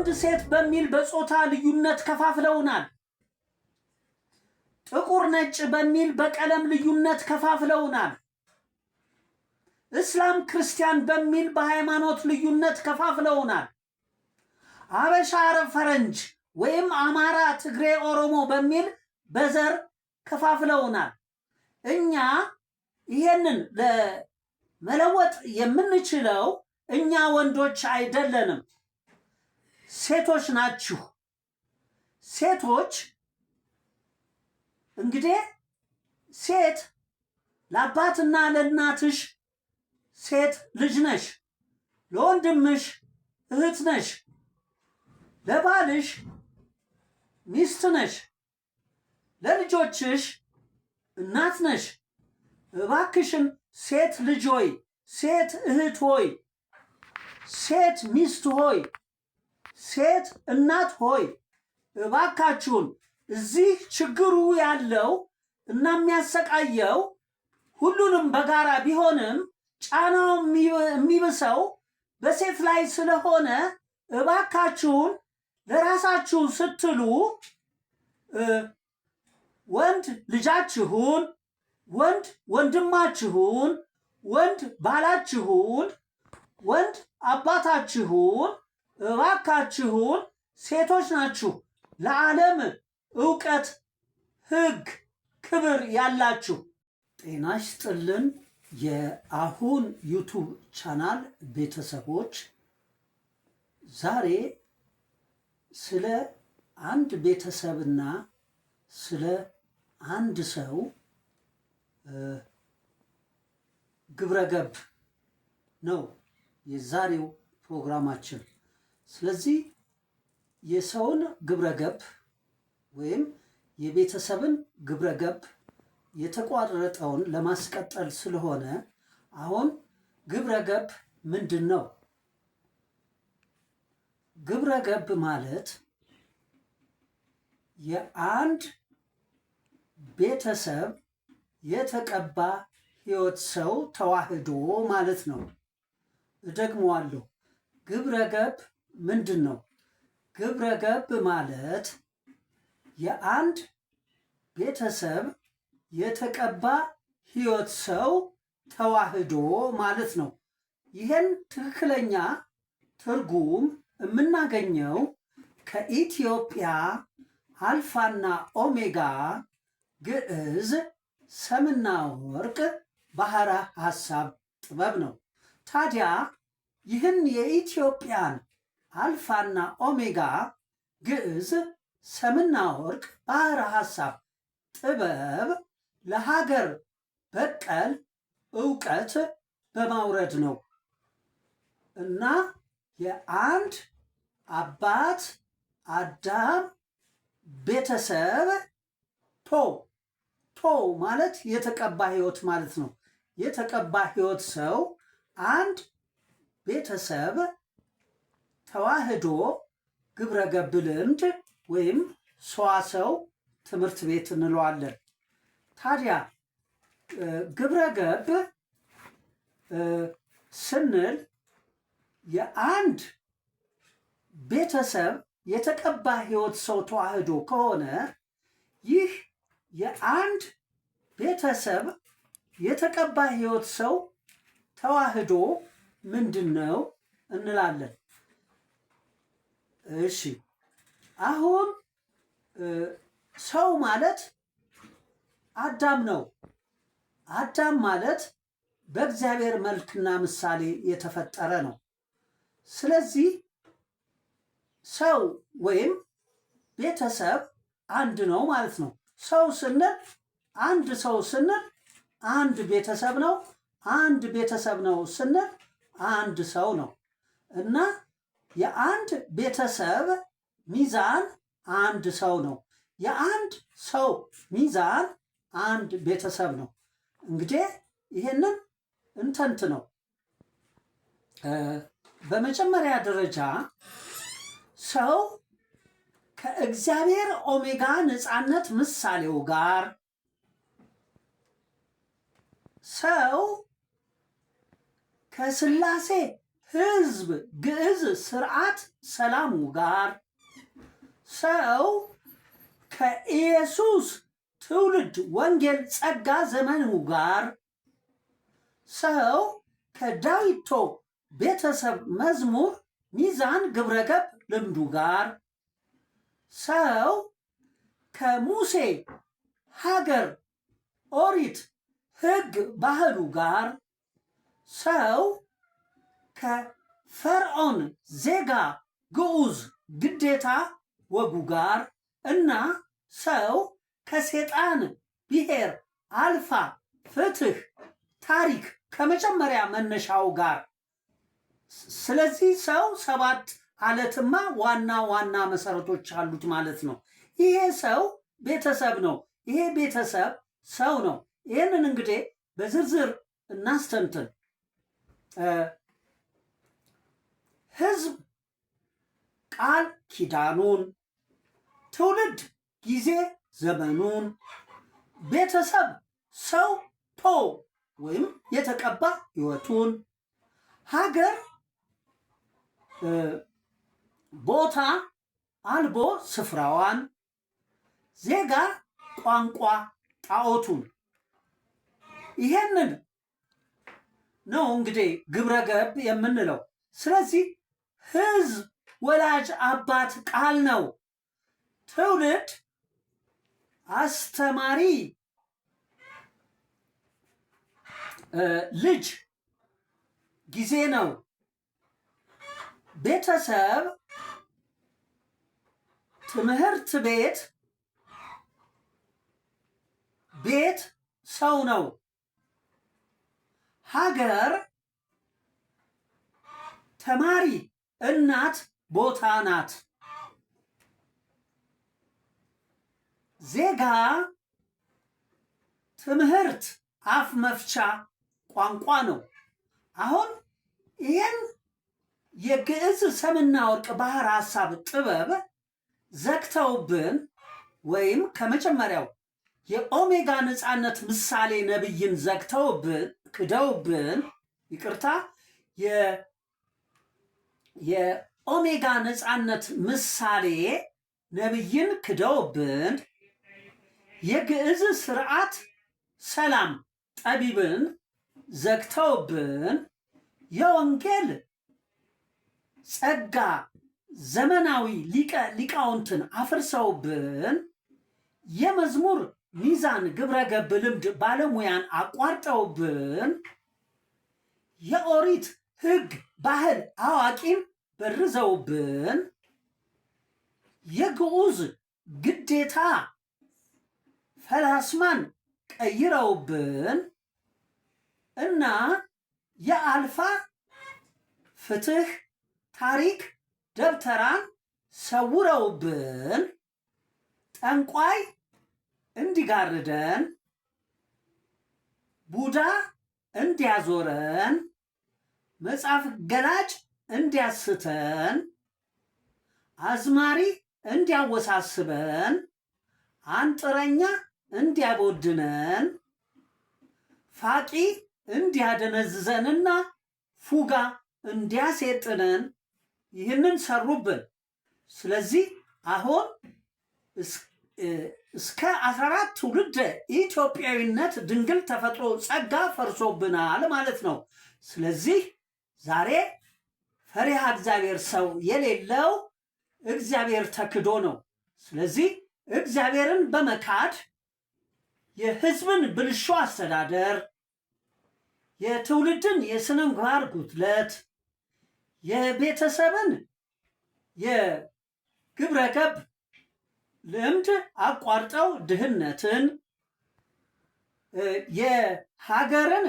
ወንድ ሴት በሚል በጾታ ልዩነት ከፋፍለውናል። ጥቁር ነጭ በሚል በቀለም ልዩነት ከፋፍለውናል። እስላም ክርስቲያን በሚል በሃይማኖት ልዩነት ከፋፍለውናል። አበሻ፣ አረብ፣ ፈረንጅ ወይም አማራ፣ ትግሬ፣ ኦሮሞ በሚል በዘር ከፋፍለውናል። እኛ ይሄንን ለመለወጥ የምንችለው እኛ ወንዶች አይደለንም፣ ሴቶች ናችሁ። ሴቶች እንግዲህ ሴት ለአባትና ለእናትሽ ሴት ልጅ ነሽ፣ ለወንድምሽ እህት ነሽ፣ ለባልሽ ሚስት ነሽ፣ ለልጆችሽ እናት ነሽ። እባክሽን ሴት ልጅ ሆይ፣ ሴት እህት ሆይ፣ ሴት ሚስት ሆይ፣ ሴት እናት ሆይ እባካችሁን እዚህ ችግሩ ያለው እና የሚያሰቃየው ሁሉንም በጋራ ቢሆንም ጫናው የሚብሰው በሴት ላይ ስለሆነ እባካችሁን ለራሳችሁ ስትሉ ወንድ ልጃችሁን፣ ወንድ ወንድማችሁን፣ ወንድ ባላችሁን፣ ወንድ አባታችሁን እባካችሁን ሴቶች ናችሁ ለዓለም ዕውቀት፣ ሕግ፣ ክብር ያላችሁ። ጤና ይስጥልን የአሁን ዩቱብ ቻናል ቤተሰቦች፣ ዛሬ ስለ አንድ ቤተሰብና ስለ አንድ ሰው ግብረገብ ነው የዛሬው ፕሮግራማችን። ስለዚህ የሰውን ግብረገብ ወይም የቤተሰብን ግብረገብ የተቋረጠውን ለማስቀጠል ስለሆነ አሁን ግብረገብ ምንድን ነው? ግብረገብ ማለት የአንድ ቤተሰብ የተቀባ ሕይወት ሰው ተዋህዶ ማለት ነው። እደግመዋለሁ። ግብረገብ ምንድን ነው? ግብረገብ ማለት የአንድ ቤተሰብ የተቀባ ሕይወት ሰው ተዋህዶ ማለት ነው። ይህን ትክክለኛ ትርጉም የምናገኘው ከኢትዮጵያ አልፋና ኦሜጋ ግዕዝ ሰምና ወርቅ ባህረ ሐሳብ ጥበብ ነው። ታዲያ ይህን የኢትዮጵያን አልፋና ኦሜጋ ግዕዝ ሰምና ወርቅ ባህረ ሐሳብ ጥበብ ለሀገር በቀል ዕውቀት በማውረድ ነው እና የአንድ አባት አዳም ቤተሰብ ቶ ማለት የተቀባ ሕይወት ማለት ነው። የተቀባ ሕይወት ሰው አንድ ቤተሰብ ተዋህዶ ግብረገብ ልምድ ወይም ሰዋሰው ትምህርት ቤት እንለዋለን። ታዲያ ግብረገብ ስንል የአንድ ቤተሰብ የተቀባ ሕይወት ሰው ተዋህዶ ከሆነ ይህ የአንድ ቤተሰብ የተቀባ ሕይወት ሰው ተዋህዶ ምንድን ነው እንላለን። እሺ አሁን ሰው ማለት አዳም ነው። አዳም ማለት በእግዚአብሔር መልክና ምሳሌ የተፈጠረ ነው። ስለዚህ ሰው ወይም ቤተሰብ አንድ ነው ማለት ነው። ሰው ስንል አንድ ሰው ስንል አንድ ቤተሰብ ነው። አንድ ቤተሰብ ነው ስንል አንድ ሰው ነው እና የአንድ ቤተሰብ ሚዛን አንድ ሰው ነው። የአንድ ሰው ሚዛን አንድ ቤተሰብ ነው። እንግዲህ ይሄንን እንተንት ነው። በመጀመሪያ ደረጃ ሰው ከእግዚአብሔር ኦሜጋ ነፃነት ምሳሌው ጋር ሰው ከሥላሴ ሕዝብ ግዕዝ ስርዓት ሰላሙ ጋር ሰው ከኢየሱስ ትውልድ ወንጌል ጸጋ ዘመኑ ጋር ሰው ከዳዊቶ ቤተሰብ መዝሙር ሚዛን ግብረገብ ልምዱ ጋር ሰው ከሙሴ ሀገር ኦሪት ሕግ ባህሉ ጋር ሰው ከፈርዖን ዜጋ ግዑዝ ግዴታ ወጉ ጋር እና ሰው ከሴጣን ብሔር አልፋ ፍትህ ታሪክ ከመጀመሪያ መነሻው ጋር። ስለዚህ ሰው 7 አለትማ ዋና ዋና መሰረቶች አሉት ማለት ነው። ይሄ ሰው ቤተሰብ ነው። ይሄ ቤተሰብ ሰው ነው። ይህንን እንግዲህ በዝርዝር እናስተንትን። ሕዝብ ቃል ኪዳኑን፣ ትውልድ ጊዜ ዘመኑን፣ ቤተሰብ ሰው ፖ ወይም የተቀባ ሕይወቱን፣ ሀገር ቦታ አልቦ ስፍራዋን፣ ዜጋ ቋንቋ ጣዖቱን። ይሄንን ነው እንግዲህ ግብረ ገብ የምንለው። ስለዚህ ሕዝብ ወላጅ አባት ቃል ነው። ትውልድ አስተማሪ ልጅ ጊዜ ነው። ቤተሰብ ትምህርት ቤት ቤት ሰው ነው። ሀገር ተማሪ እናት ቦታ ናት። ዜጋ ትምህርት አፍ መፍቻ ቋንቋ ነው። አሁን ይህን የግዕዝ ሰምና ወርቅ ባህር ሐሳብ ጥበብ ዘግተውብን ወይም ከመጀመሪያው የኦሜጋ ነፃነት ምሳሌ ነብይን ዘግተውብን ክደውብን፣ ይቅርታ የኦሜጋ ነፃነት ምሳሌ ነብይን ክደውብን፣ የግዕዝ ስርዓት ሰላም ጠቢብን ዘግተውብን፣ የወንጌል ጸጋ ዘመናዊ ሊቃውንትን አፍርሰውብን፣ የመዝሙር ሚዛን ግብረገብ ልምድ ባለሙያን አቋርጠውብን፣ የኦሪት ሕግ ባህል አዋቂን በርዘውብን፣ የግዑዝ ግዴታ ፈላስማን ቀይረውብን እና የአልፋ ፍትህ ታሪክ ደብተራን ሰውረውብን፣ ጠንቋይ እንዲጋርደን፣ ቡዳ እንዲያዞረን፣ መጽሐፍ ገላጭ እንዲያስተን፣ አዝማሪ እንዲያወሳስበን፣ አንጥረኛ እንዲያቦድነን፣ ፋቂ እንዲያደነዝዘንና ፉጋ እንዲያሴጥነን ይህንን ሰሩብን። ስለዚህ አሁን እስከ 14 ትውልድ ኢትዮጵያዊነት ድንግል ተፈጥሮ ጸጋ ፈርሶብናል ማለት ነው። ስለዚህ ዛሬ ፈሪሃ እግዚአብሔር ሰው የሌለው እግዚአብሔር ተክዶ ነው። ስለዚህ እግዚአብሔርን በመካድ የሕዝብን ብልሹ አስተዳደር፣ የትውልድን የስነ ምግባር ጉድለት፣ የቤተሰብን የግብረ ገብ ልምድ አቋርጠው ድህነትን፣ የሀገርን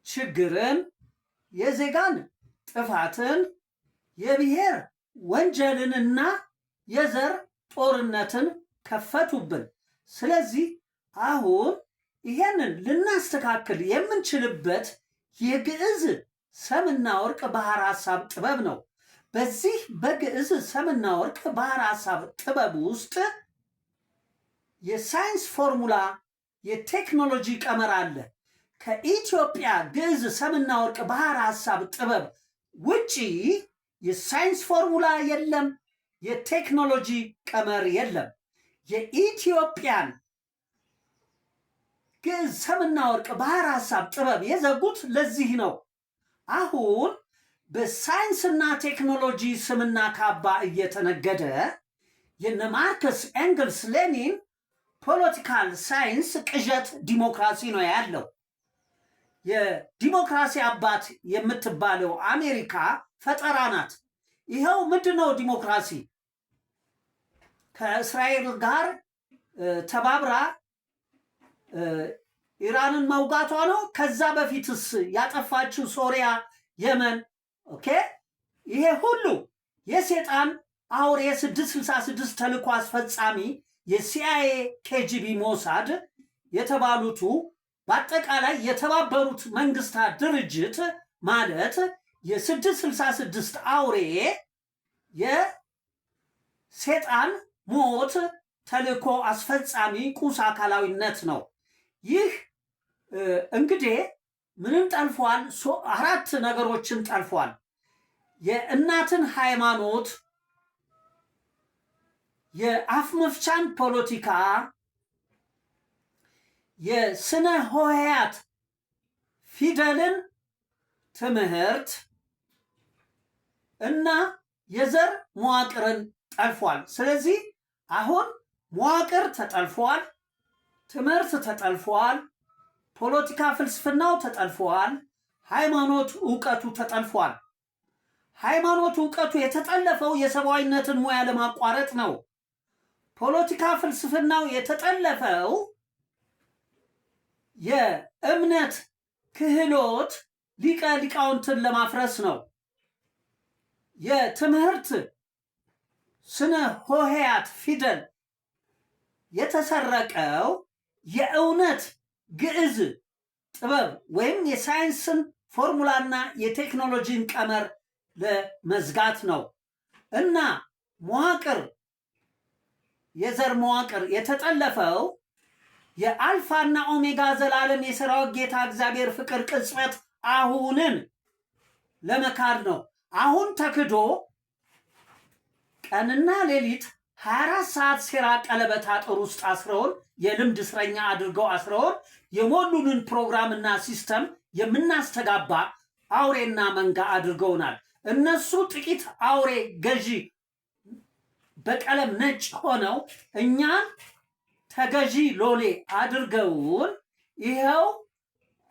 ችግርን፣ የዜጋን ጥፋትን፣ የብሔር ወንጀልንና የዘር ጦርነትን ከፈቱብን። ስለዚህ አሁን ይሄንን ልናስተካክል የምንችልበት የግዕዝ ሰምና ወርቅ ባህር ሐሳብ ጥበብ ነው። በዚህ በግዕዝ ሰምና ወርቅ ባህር ሐሳብ ጥበብ ውስጥ የሳይንስ ፎርሙላ፣ የቴክኖሎጂ ቀመር አለ። ከኢትዮጵያ ግዕዝ ሰምና ወርቅ ባህር ሐሳብ ጥበብ ውጪ የሳይንስ ፎርሙላ የለም፣ የቴክኖሎጂ ቀመር የለም። የኢትዮጵያን ግዕዝ፣ ሰምና ወርቅ፣ ባህር ሐሳብ፣ ጥበብ የዘጉት ለዚህ ነው። አሁን በሳይንስና ቴክኖሎጂ ስምና ካባ እየተነገደ የነ ማርክስ ኤንግልስ ሌኒን ፖለቲካል ሳይንስ ቅዠት ዲሞክራሲ ነው ያለው። የዲሞክራሲ አባት የምትባለው አሜሪካ ፈጠራ ናት። ይኸው ምንድነው ዲሞክራሲ? ከእስራኤል ጋር ተባብራ ኢራንን መውጋቷ ነው። ከዛ በፊትስ ያጠፋችው ሶሪያ፣ የመን። ኦኬ፣ ይሄ ሁሉ የሴጣን አውሬ 666 ተልእኮ አስፈጻሚ የሲአይኤ፣ ኬጂቢ፣ ሞሳድ የተባሉቱ በአጠቃላይ የተባበሩት መንግስታት ድርጅት ማለት የ666 አውሬ የሴጣን ሞት ተልእኮ አስፈጻሚ ቁስ አካላዊነት ነው። ይህ እንግዲህ ምንም ጠልፏል? 4 ነገሮችን ጠልፏል። የእናትን ሃይማኖት፣ የአፍ መፍቻን ፖለቲካ፣ የስነ ሆሄያት ፊደልን ትምህርት እና የዘር መዋቅርን ጠልፏል። ስለዚህ አሁን መዋቅር ተጠልፏል፣ ትምህርት ተጠልፏል፣ ፖለቲካ ፍልስፍናው ተጠልፏል፣ ሃይማኖት ዕውቀቱ ተጠልፏል። ሃይማኖት ዕውቀቱ የተጠለፈው የሰብአዊነትን ሙያ ለማቋረጥ ነው። ፖለቲካ ፍልስፍናው የተጠለፈው የእምነት ክህሎት ሊቀ ሊቃውንትን ለማፍረስ ነው። የትምህርት ስነ ሆሄያት ፊደል የተሰረቀው የእውነት ግዕዝ ጥበብ ወይም የሳይንስን ፎርሙላና የቴክኖሎጂን ቀመር ለመዝጋት ነው እና መዋቅር፣ የዘር መዋቅር የተጠለፈው የአልፋና ኦሜጋ ዘላለም የሰራዊት ጌታ እግዚአብሔር ፍቅር ቅጽበት አሁንን ለመካድ ነው። አሁን ተክዶ ቀንና ሌሊት 24 ሰዓት ሴራ ቀለበት አጥር ውስጥ አስረውን የልምድ እስረኛ አድርገው አስረውን የሞሉንን ፕሮግራምና ሲስተም የምናስተጋባ አውሬና መንጋ አድርገውናል። እነሱ ጥቂት አውሬ ገዢ በቀለም ነጭ ሆነው እኛን ተገዢ ሎሌ አድርገውን ይኸው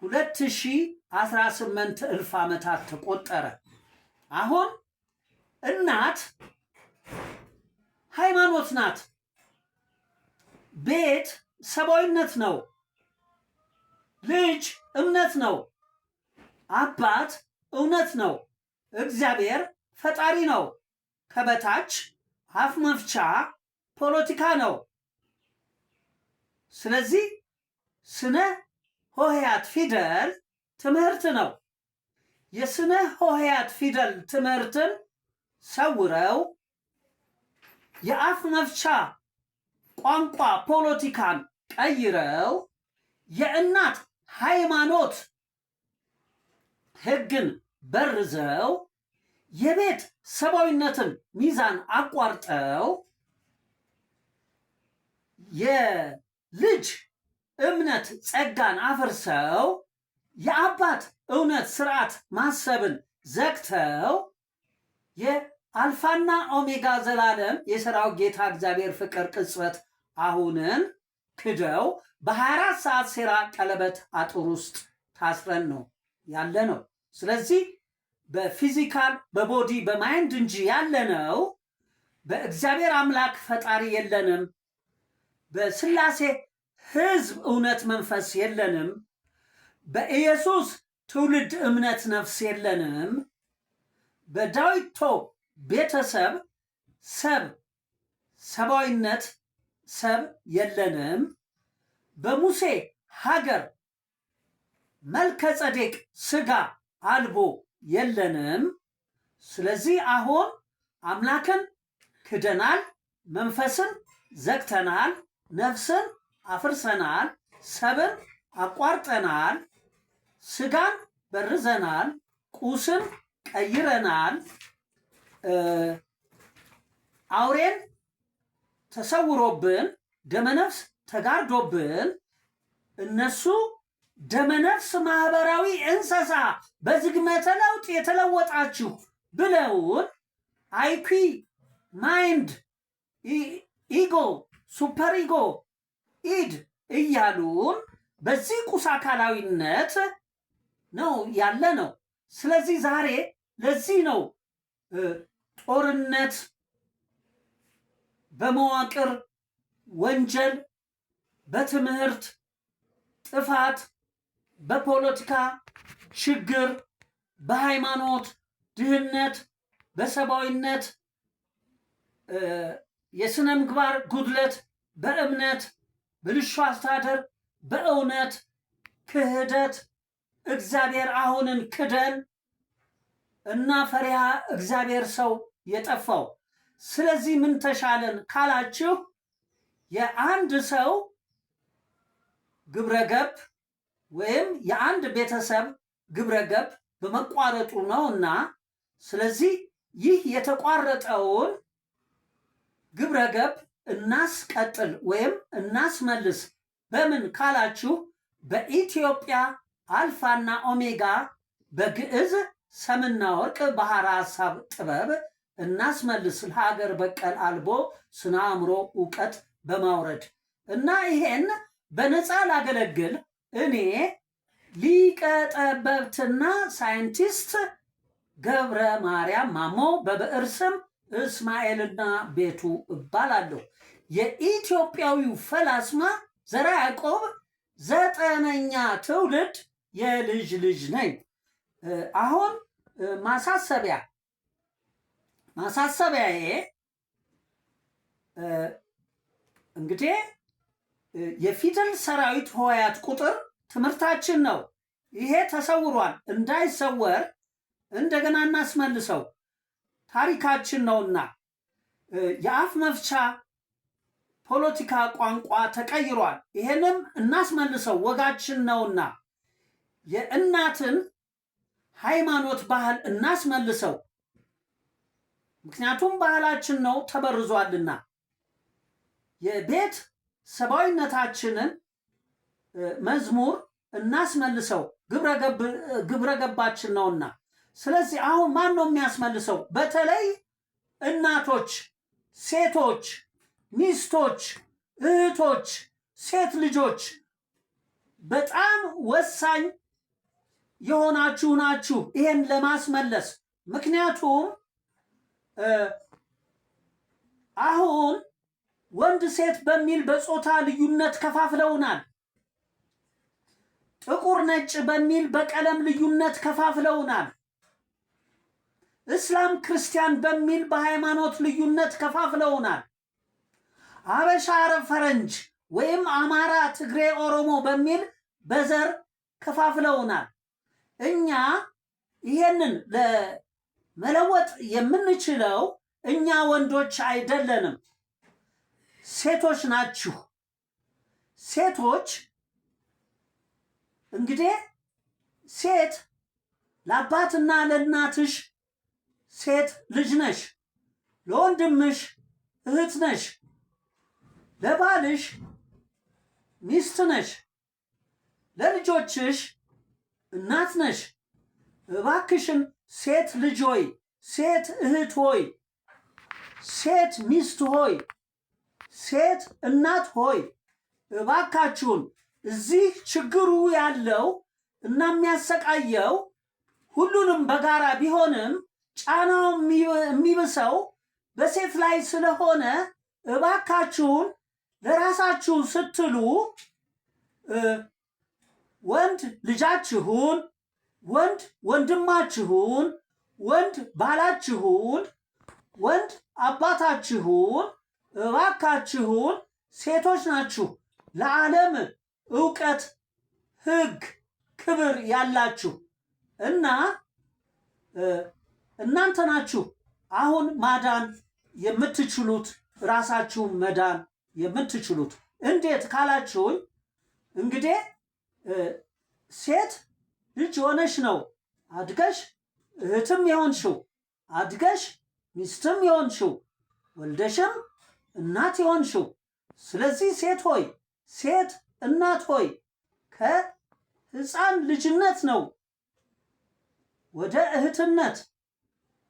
2018 እልፍ ዓመታት ተቆጠረ። አሁን እናት ሃይማኖት ናት። ቤት ሰብአዊነት ነው። ልጅ እምነት ነው። አባት እውነት ነው። እግዚአብሔር ፈጣሪ ነው። ከበታች አፍ መፍቻ ፖለቲካ ነው። ስለዚህ ስነ ሆሄያት ፊደል ትምህርት ነው። የስነ ሆሄያት ፊደል ትምህርትን ሰውረው የአፍ መፍቻ ቋንቋ ፖለቲካን ቀይረው የእናት ሃይማኖት ሕግን በርዘው የቤት ሰብአዊነትን ሚዛን አቋርጠው የልጅ እምነት ጸጋን አፍርሰው የአባት እውነት ስርዓት ማሰብን ዘግተው የአልፋና ኦሜጋ ዘላለም የሰራዊት ጌታ እግዚአብሔር ፍቅር ቅጽበት አሁንን ክደው በ24 ሰዓት ሴራ ቀለበት አጥር ውስጥ ታስረን ነው ያለ ነው። ስለዚህ በፊዚካል በቦዲ በማይንድ እንጂ ያለነው በእግዚአብሔር አምላክ ፈጣሪ የለንም። በስላሴ ሕዝብ እውነት መንፈስ የለንም። በኢየሱስ ትውልድ እምነት ነፍስ የለንም። በዳዊቶ ቤተሰብ ሰብአዊነት ሰብ የለንም። በሙሴ ሀገር መልከ ጸዴቅ ስጋ አልቦ የለንም። ስለዚህ አሁን አምላክን ክደናል፣ መንፈስን ዘግተናል፣ ነፍስን አፍርሰናል፣ ሰብን አቋርጠናል፣ ስጋን በርዘናል፣ ቁስን ቀይረናል። አውሬን ተሰውሮብን ደመነፍስ ተጋርዶብን እነሱ ደመነፍስ ማህበራዊ እንስሳ በዝግመተ ለውጥ የተለወጣችሁ ብለውን አይኪ ማይንድ ኢጎ ሱፐር ኢጎ ኢድ እያሉን በዚህ ቁስ አካላዊነት ነው ያለ ነው። ስለዚህ ዛሬ ለዚህ ነው ጦርነት፣ በመዋቅር ወንጀል፣ በትምህርት ጥፋት፣ በፖለቲካ ችግር፣ በሃይማኖት ድህነት፣ በሰብአዊነት የስነ ምግባር ጉድለት፣ በእምነት ብልሹ አስተዳደር፣ በእውነት ክህደት፣ እግዚአብሔር አሁንን ክደን እና ፈሪሃ እግዚአብሔር ሰው የጠፋው። ስለዚህ ምን ተሻለን ካላችሁ የአንድ ሰው ግብረገብ ወይም የአንድ ቤተሰብ ግብረገብ በመቋረጡ ነውና፣ ስለዚህ ይህ የተቋረጠውን ግብረገብ እናስቀጥል ወይም እናስመልስ። በምን ካላችሁ በኢትዮጵያ አልፋና ኦሜጋ በግዕዝ ሰምና ወርቅ ባህረ ሐሳብ ጥበብ እናስመልስ ለሀገር በቀል አልቦ ስነ አእምሮ እውቀት በማውረድ እና ይሄን በነፃ ላገለግል እኔ ሊቀ ጠበብትና ሳይንቲስት ገብረ ማርያም ማሞ በብዕር ስም እስማኤልና ቤቱ እባላለሁ። የኢትዮጵያዊው ፈላስማ ዘርዓ ያዕቆብ 9ኛ ትውልድ የልጅ ልጅ ነኝ። አሁን ማሳሰቢያዬ እንግዲህ የፊደል ሰራዊት ሆሄያት ቁጥር ትምህርታችን ነው። ይሄ ተሰውሯል፣ እንዳይሰወር እንደገና እናስመልሰው፣ ታሪካችን ነውና። የአፍ መፍቻ ፖለቲካ ቋንቋ ተቀይሯል፣ ይሄንም እናስመልሰው፣ ወጋችን ነውና። የእናትን ሃይማኖት ባህል እናስመልሰው፣ ምክንያቱም ባህላችን ነው ተበርዟልና። የቤት ሰብአዊነታችንን መዝሙር እናስመልሰው፣ ግብረገባችን ነውና። ስለዚህ አሁን ማን ነው የሚያስመልሰው? በተለይ እናቶች፣ ሴቶች፣ ሚስቶች፣ እህቶች፣ ሴት ልጆች በጣም ወሳኝ የሆናችሁ ናችሁ ይሄን ለማስመለስ። ምክንያቱም አሁን ወንድ ሴት በሚል በጾታ ልዩነት ከፋፍለውናል። ጥቁር ነጭ በሚል በቀለም ልዩነት ከፋፍለውናል። እስላም ክርስቲያን በሚል በሃይማኖት ልዩነት ከፋፍለውናል። አበሻ፣ አረብ፣ ፈረንጅ ወይም አማራ፣ ትግሬ፣ ኦሮሞ በሚል በዘር ከፋፍለውናል። እኛ ይሄንን ለመለወጥ የምንችለው እኛ ወንዶች አይደለንም፣ ሴቶች ናችሁ። ሴቶች እንግዲህ ሴት ለአባትና ለእናትሽ ሴት ልጅ ነሽ፣ ለወንድምሽ እህት ነሽ፣ ለባልሽ ሚስት ነሽ፣ ለልጆችሽ እናት ነሽ። እባክሽን ሴት ልጅ ሆይ፣ ሴት እህት ሆይ፣ ሴት ሚስት ሆይ፣ ሴት እናት ሆይ እባካችሁን እዚህ ችግሩ ያለው እና የሚያሰቃየው ሁሉንም በጋራ ቢሆንም ጫናው የሚብሰው በሴት ላይ ስለሆነ እባካችሁን ለራሳችሁ ስትሉ ወንድ ልጃችሁን፣ ወንድ ወንድማችሁን፣ ወንድ ባላችሁን፣ ወንድ አባታችሁን እባካችሁን ሴቶች ናችሁ ለዓለም እውቀት፣ ሕግ፣ ክብር ያላችሁ እና እናንተ ናችሁ አሁን ማዳን የምትችሉት፣ ራሳችሁን መዳን የምትችሉት። እንዴት ካላችሁኝ እንግዲህ ሴት ልጅ ሆነሽ ነው አድገሽ እህትም የሆንሽው አድገሽ ሚስትም የሆንሽው ወልደሽም እናት የሆንሽው፣ ስለዚህ ሴት ሆይ ሴት እናት ሆይ ከሕፃን ልጅነት ነው ወደ እህትነት፣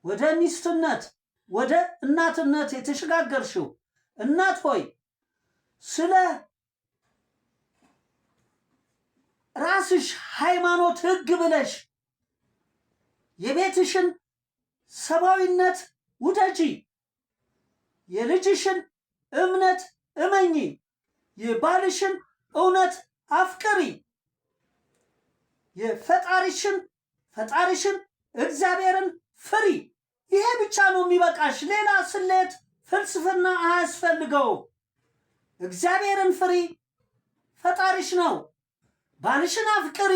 ወደ ሚስትነት፣ ወደ እናትነት የተሸጋገርሽው። እናት ሆይ ስለ ራስሽ ሃይማኖት ሕግ ብለሽ የቤትሽን ሰብአዊነት ውደጂ፣ የልጅሽን እምነት እመኚ፣ የባልሽን እውነት አፍቅሪ፣ ፈጣሪሽን እግዚአብሔርን ፍሪ። ይሄ ብቻ ነው የሚበቃሽ። ሌላ ስሌት ፍልስፍና አያስፈልገው። እግዚአብሔርን ፍሪ፣ ፈጣሪሽ ነው። ባልሽን አፍቅሪ፣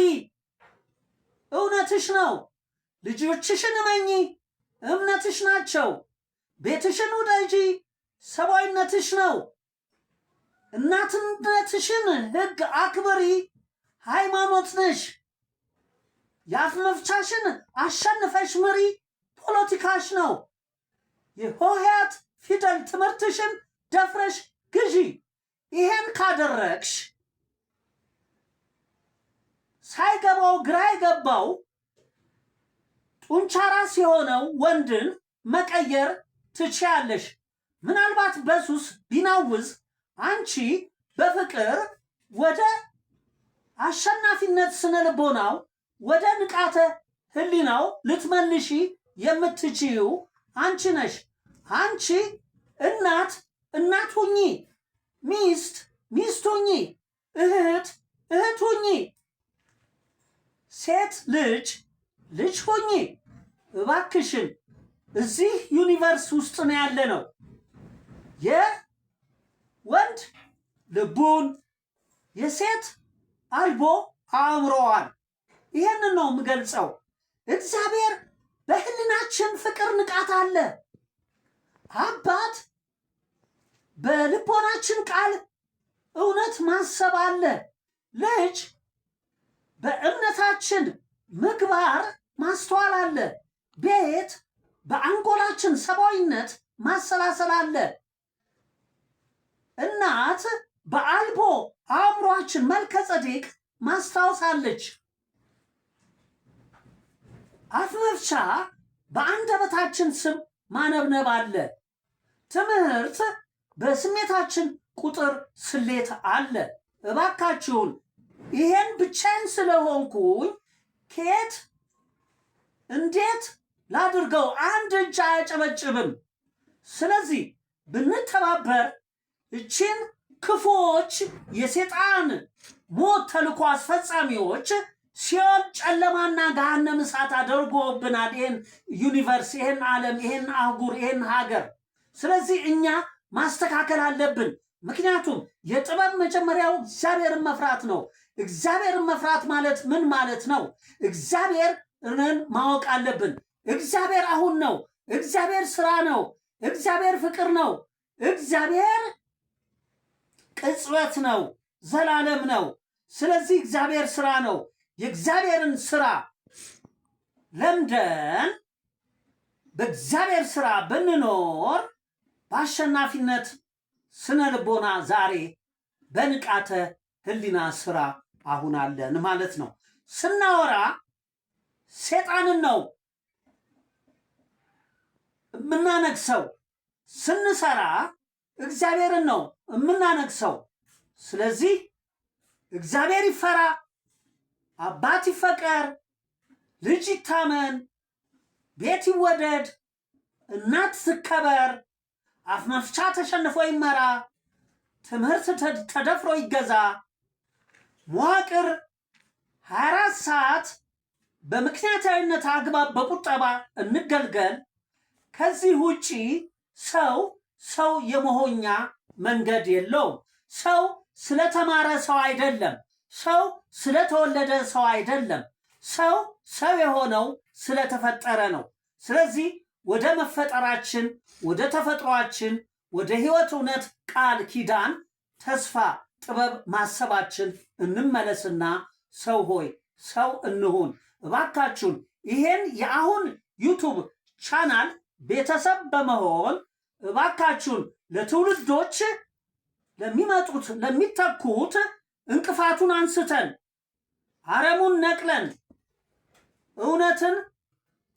እውነትሽ ነው። ልጆችሽን እመኚ፣ እምነትሽ ናቸው። ቤትሽን ውደጂ፣ ሰብአዊነትሽ ነው። እናትነትሽን ሕግ አክብሪ፣ ሃይማኖት ነሽ። የአፍ መፍቻሽን አሸንፈሽ ምሪ፣ ፖለቲካሽ ነው። የሆሄያት ፊደል ትምህርትሽን ደፍረሽ ግዢ። ይሄን ካደረግሽ ሳይገባው ግራ የገባው ጡንቻ ራስ የሆነው ወንድን መቀየር ትችያለሽ። ምናልባት በሱስ ቢናውዝ አንቺ በፍቅር ወደ አሸናፊነት ስነልቦናው ወደ ንቃተ ህሊናው ልትመልሺ የምትችይው አንቺ ነሽ። አንቺ እናት ሁኚ፣ ሚስት ሁኚ፣ እህት ሁኚ፣ ሴት ልጅ ሁኚ። እባክሽን እዚህ ዩኒቨርስ ውስጥ ነው ያለ ነው። የወንድ ልቡን የሴት አልቦ አእምሮዋን። ይህንን ነው የምገልጸው። እግዚአብሔር በህልናችን ፍቅር ንቃት አለ። አባት በልቦናችን ቃል እውነት ማሰብ አለ። ልጅ በእምነታችን ምግባር ማስተዋል አለ። ቤት በአንጎላችን ሰብአዊነት ማሰላሰል አለ። እናት በአልቦ አእምሯችን መልከ ጸዴቅ ማስታወስ አለች። አፍ መፍቻ በአንደበታችን ስም ማነብነብ አለ። ትምህርት በስሜታችን ቁጥር ስሌት አለ። እባካችሁን ይሄን ብቻዬን ስለሆንኩኝ ከየት እንዴት ላድርገው? አንድ እጅ አያጨበጭብም። ስለዚህ ብንተባበር እችን ክፉዎች የሴጣን ሞት ተልኮ አስፈጻሚዎች ሲኦል ጨለማና ገሃነም እሳት አድርጎብናል። ይሄን ዩኒቨርስ፣ ይሄን ዓለም፣ ይሄን አህጉር፣ ይሄን ሀገር። ስለዚህ እኛ ማስተካከል አለብን። ምክንያቱም የጥበብ መጀመሪያው እግዚአብሔርን መፍራት ነው። እግዚአብሔርን መፍራት ማለት ምን ማለት ነው? እግዚአብሔርን ማወቅ አለብን። እግዚአብሔር አሁን ነው። እግዚአብሔር ስራ ነው። እግዚአብሔር ፍቅር ነው። እግዚአብሔር ቅጽበት ነው፣ ዘላለም ነው። ስለዚህ እግዚአብሔር ስራ ነው። የእግዚአብሔርን ስራ ለምደን በእግዚአብሔር ስራ ብንኖር በአሸናፊነት ስነ ልቦና ዛሬ በንቃተ ህሊና ስራ አሁን አለን ማለት ነው። ስናወራ ሴጣንን ነው የምናነግሰው፣ ስንሰራ እግዚአብሔርን ነው የምናነግሰው። ስለዚህ እግዚአብሔር ይፈራ፣ አባት ይፈቀር፣ ልጅ ይታመን፣ ቤት ይወደድ፣ እናት ትከበር፣ አፍ መፍቻ ተሸንፎ ይመራ፣ ትምህርት ተደፍሮ ይገዛ፣ መዋቅር 24 ሰዓት በምክንያታዊነት አግባብ በቁጠባ እንገልገል። ከዚህ ውጪ ሰው የመሆኛ መንገድ የለውም። ሰው ስለተማረ ሰው አይደለም። ሰው ስለተወለደ ሰው አይደለም። ሰው የሆነው ስለተፈጠረ ነው። ስለዚህ ወደ መፈጠራችን፣ ወደ ተፈጥሯችን፣ ወደ ህይወት እውነት ቃል ኪዳን ተስፋ ጥበብ ማሰባችን እንመለስና ሰው ሆይ ሰው እንሁን። እባካችሁን ይሄን የአሁን ዩቱብ ቻናል ቤተሰብ በመሆን እባካችሁን ለትውልዶች ለሚመጡት ለሚተኩት እንቅፋቱን አንስተን አረሙን ነቅለን እውነትን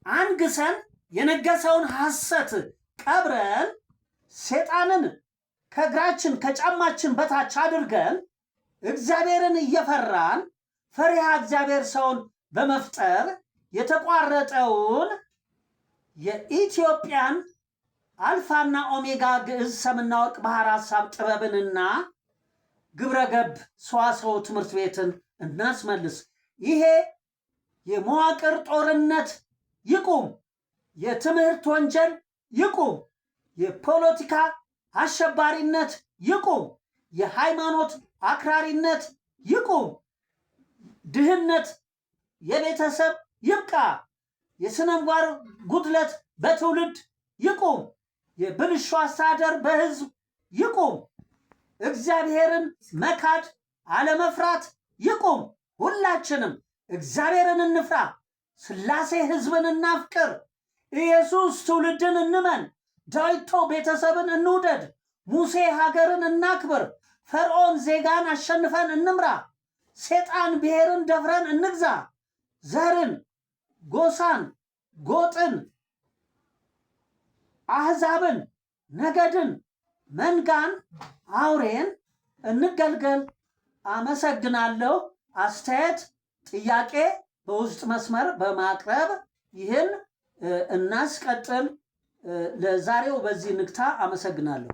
አንግሰን የነገሰውን ሐሰት ቀብረን ሰይጣንን ከእግራችን ከጫማችን በታች አድርገን እግዚአብሔርን እየፈራን ፈሪሃ እግዚአብሔር ሰውን በመፍጠር የተቋረጠውን የኢትዮጵያን አልፋና ኦሜጋ ግዕዝ ሰምና ወርቅ ባህር ሐሳብ ጥበብንና ግብረገብ ሰዋስው ትምህርት ቤትን እናስመልስ። ይሄ የመዋቅር ጦርነት ይቁም። የትምህርት ወንጀል ይቁም። የፖለቲካ አሸባሪነት ይቁም። የሃይማኖት አክራሪነት ይቁም። ድህነት የቤተሰብ ይብቃ። የስነ ምግባር ጉድለት በትውልድ ይቁም። የብልሹ አስተዳደር በህዝብ ይቁም። እግዚአብሔርን መካድ አለመፍራት ይቁም። ሁላችንም እግዚአብሔርን እንፍራ። ሥላሴ ህዝብን እናፍቅር። ኢየሱስ ትውልድን እንመን። ዳዊት ቤተሰብን እንውደድ። ሙሴ ሀገርን እናክብር። ፈርዖን ዜጋን አሸንፈን እንምራ። ሰይጣን ብሔርን ደፍረን እንግዛ። ዘርን፣ ጎሳን፣ ጎጥን፣ አህዛብን፣ ነገድን፣ መንጋን፣ አውሬን እንገልገል። አመሰግናለሁ። አስተያየት፣ ጥያቄ በውስጥ መስመር በማቅረብ ይህን እናስቀጥል። ለዛሬው በዚህ ንግታ። አመሰግናለሁ።